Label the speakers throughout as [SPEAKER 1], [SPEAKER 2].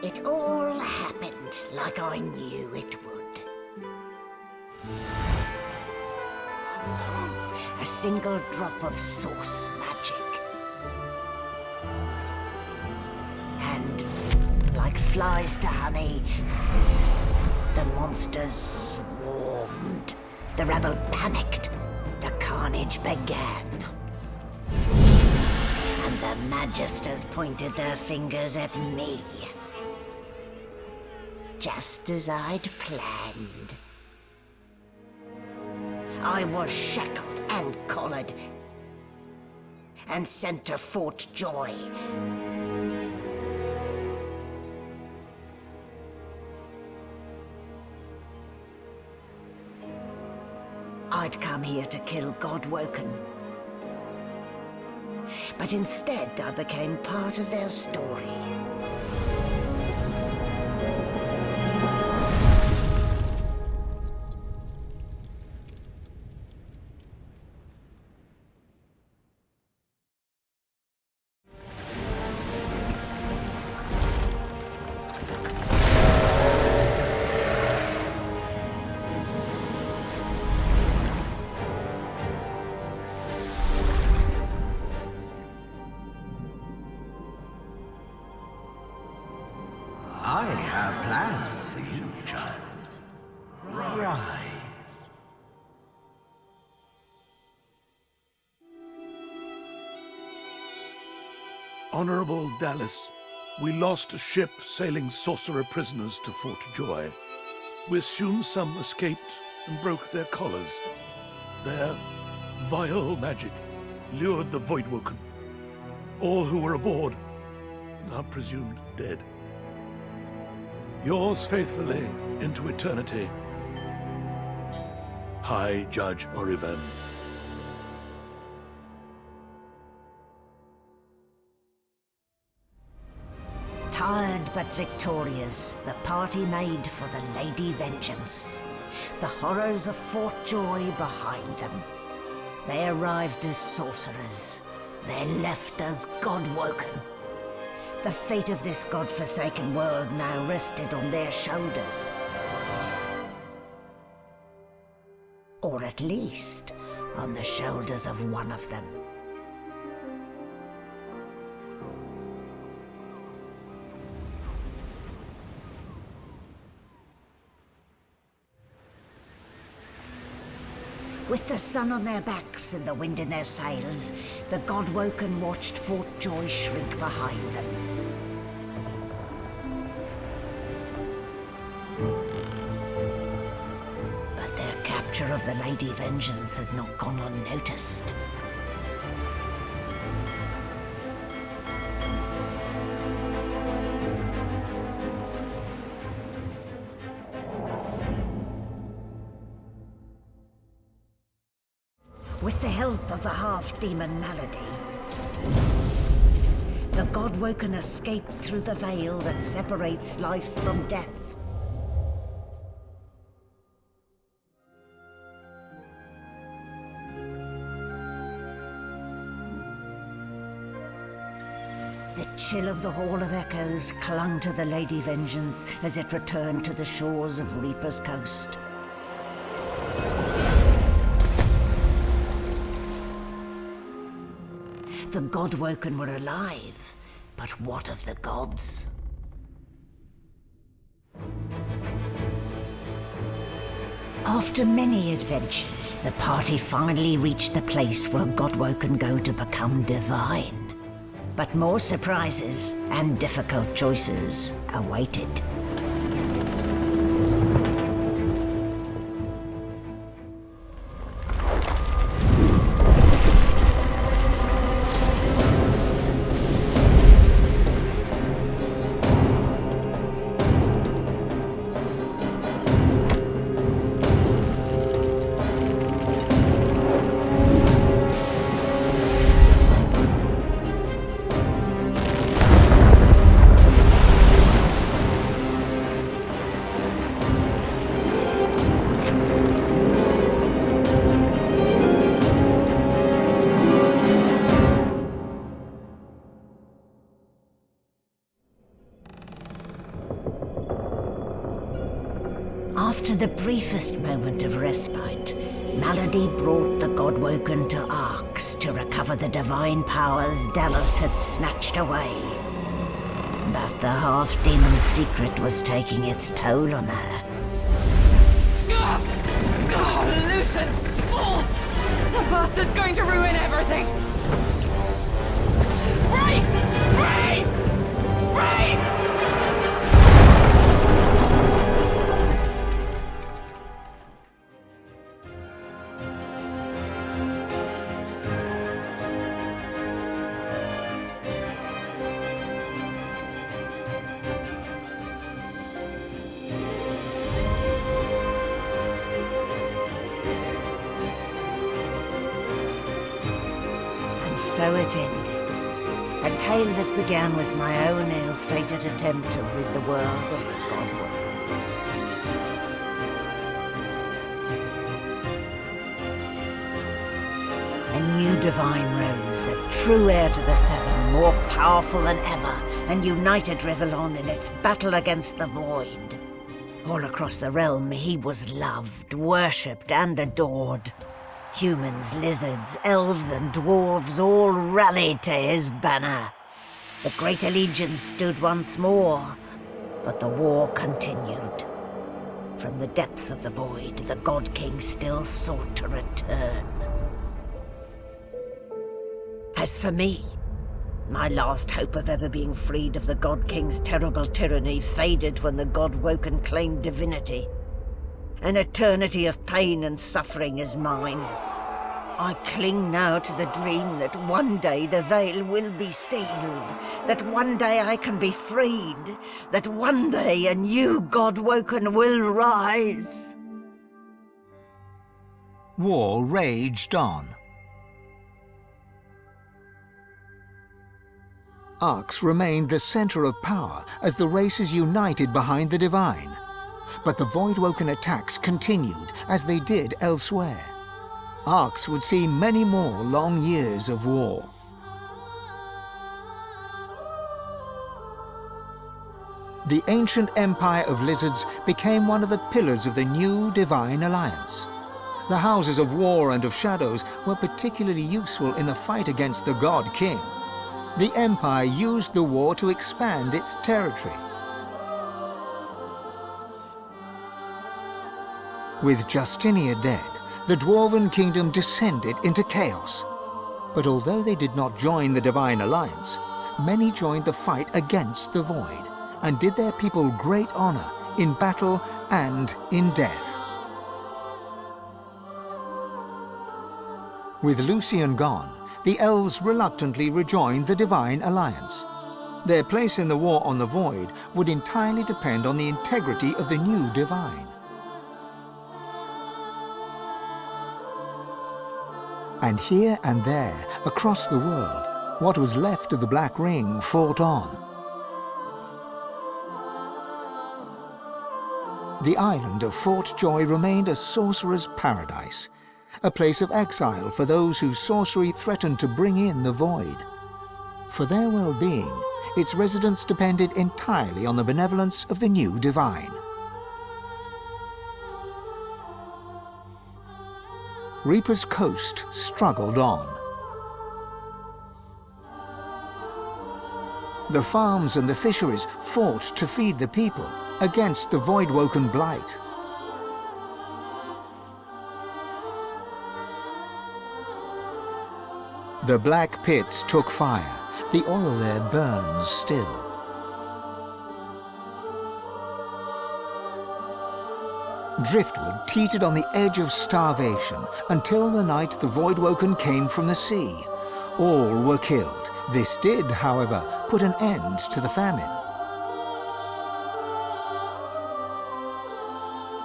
[SPEAKER 1] It all happened like I knew it would. A single drop of source magic. And, like flies to honey, the monsters swarmed. The rebel panicked. The carnage began. And the Magisters pointed their fingers at me. Just as I'd planned. I was shackled and collared and sent to Fort Joy. I'd come here to kill Godwoken. But instead, I became part of their story.
[SPEAKER 2] I have plans for you, child. Rise.
[SPEAKER 3] Honorable Dallas, we lost a ship sailing sorcerer prisoners to Fort Joy. We assume some escaped and broke their collars. Their vile magic lured the Voidwoken. All who were aboard are presumed dead. Yours faithfully into eternity, High Judge Oriven.
[SPEAKER 1] Tired but victorious, the party made for the Lady Vengeance. The horrors of Fort Joy behind them. They arrived as sorcerers. They left as Godwoken. The fate of this godforsaken world now rested on their shoulders. Or at least, on the shoulders of one of them. With the sun on their backs and the wind in their sails, the Godwoken watched Fort Joy shrink behind them. But their capture of the Lady Vengeance had not gone unnoticed. With the help of the half-demon Malady, the Godwoken escaped through the veil that separates life from death. The chill of the Hall of Echoes clung to the Lady Vengeance as it returned to the shores of Reaper's Coast. The Godwoken were alive, but what of the gods? After many adventures, the party finally reached the place where Godwoken go to become divine. But more surprises and difficult choices awaited. After the briefest moment of respite, Malady brought the Godwoken to Arx to recover the divine powers Dallas had snatched away. But the half-demon secret was taking its toll on her.
[SPEAKER 4] Lucian! Fools! The bastard's going to ruin everything! Brace! Brace! Brace!
[SPEAKER 1] So it ended. A tale that began with my own ill-fated attempt to rid the world of the Godwoken. A new divine rose, a true heir to the Seven, more powerful than ever, and united Rivellon in its battle against the Void. All across the realm he was loved, worshipped, and adored. Humans, lizards, elves and dwarves all rallied to his banner. The Great Allegiance stood once more, but the war continued. From the depths of the void, the God King still sought to return. As for me, my last hope of ever being freed of the God King's terrible tyranny faded when the Godwoken claimed Divinity. An eternity of pain and suffering is mine. I cling now to the dream that one day the veil will be sealed, that one day I can be freed, that one day a new Godwoken will rise.
[SPEAKER 5] War raged on. Arx remained the center of power as the races united behind the Divine. But the Voidwoken attacks continued, as they did elsewhere. Arx would see many more long years of war. The ancient empire of lizards became one of the pillars of the new Divine Alliance. The Houses of War and of Shadows were particularly useful in the fight against the God King. The Empire used the war to expand its territory. With Justinia dead, the Dwarven Kingdom descended into chaos. But although they did not join the Divine Alliance, many joined the fight against the Void, and did their people great honor in battle and in death. With Lucian gone, the Elves reluctantly rejoined the Divine Alliance. Their place in the war on the Void would entirely depend on the integrity of the new Divine. And here and there, across the world, what was left of the Black Ring fought on. The island of Fort Joy remained a sorcerer's paradise, a place of exile for those whose sorcery threatened to bring in the Void. For their well-being, its residents depended entirely on the benevolence of the new Divine. Reaper's Coast struggled on. The farms and the fisheries fought to feed the people against the Voidwoken blight. The Black Pit took fire. The oil there burns still. Driftwood teetered on the edge of starvation until the night the Voidwoken came from the sea. All were killed. This did, however, put an end to the famine.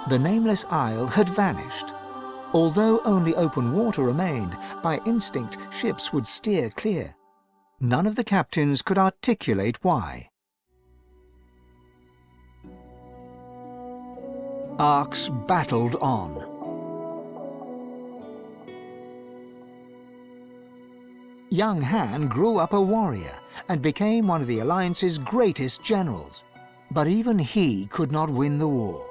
[SPEAKER 5] The nameless isle had vanished. Although only open water remained, by instinct ships would steer clear. None of the captains could articulate why. Arx battled on. Young Han grew up a warrior and became one of the Alliance's greatest generals. But even he could not win the war.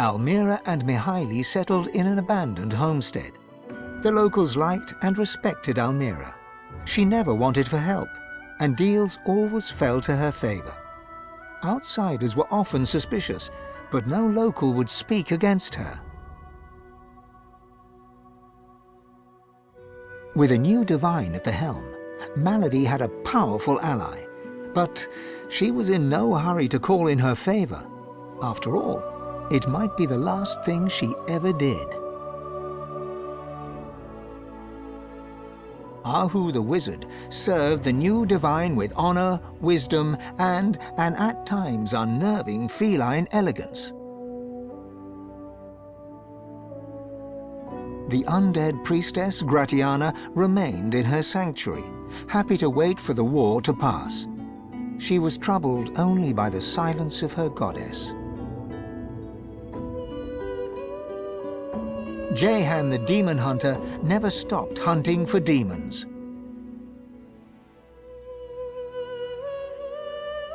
[SPEAKER 5] Almira and Mihaili settled in an abandoned homestead. The locals liked and respected Almira. She never wanted for help, and deals always fell to her favor. Outsiders were often suspicious, but no local would speak against her. With a new divine at the helm, Malady had a powerful ally, but she was in no hurry to call in her favor. After all, it might be the last thing she ever did. Ahu the wizard served the new divine with honor, wisdom, and an at times unnerving feline elegance. The undead priestess Gratiana remained in her sanctuary, happy to wait for the war to pass. She was troubled only by the silence of her goddess. Jehan the demon hunter never stopped hunting for demons.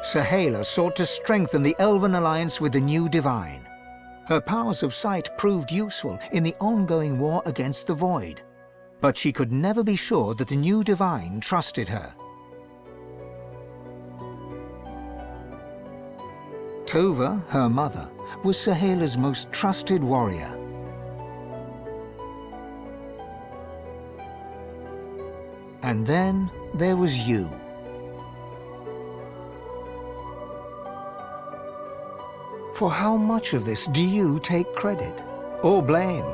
[SPEAKER 5] Sahala sought to strengthen the elven alliance with the new divine. Her powers of sight proved useful in the ongoing war against the Void, but she could never be sure that the new divine trusted her. Tova, her mother, was Sahala's most trusted warrior. And then there was you. For how much of this do you take credit or blame?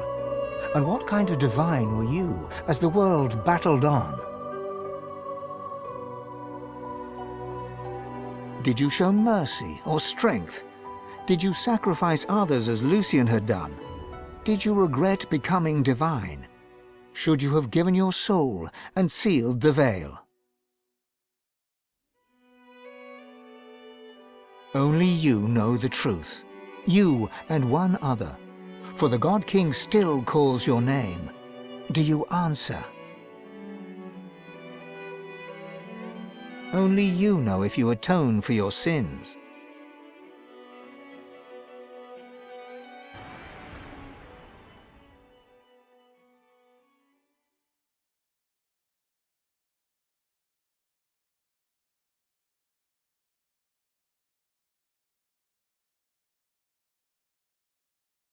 [SPEAKER 5] And what kind of divine were you as the world battled on? Did you show mercy or strength? Did you sacrifice others as Lucian had done? Did you regret becoming divine? Should you have given your soul and sealed the veil? Only you know the truth, you and one other, for the God King still calls your name. Do you answer? Only you know if you atone for your sins.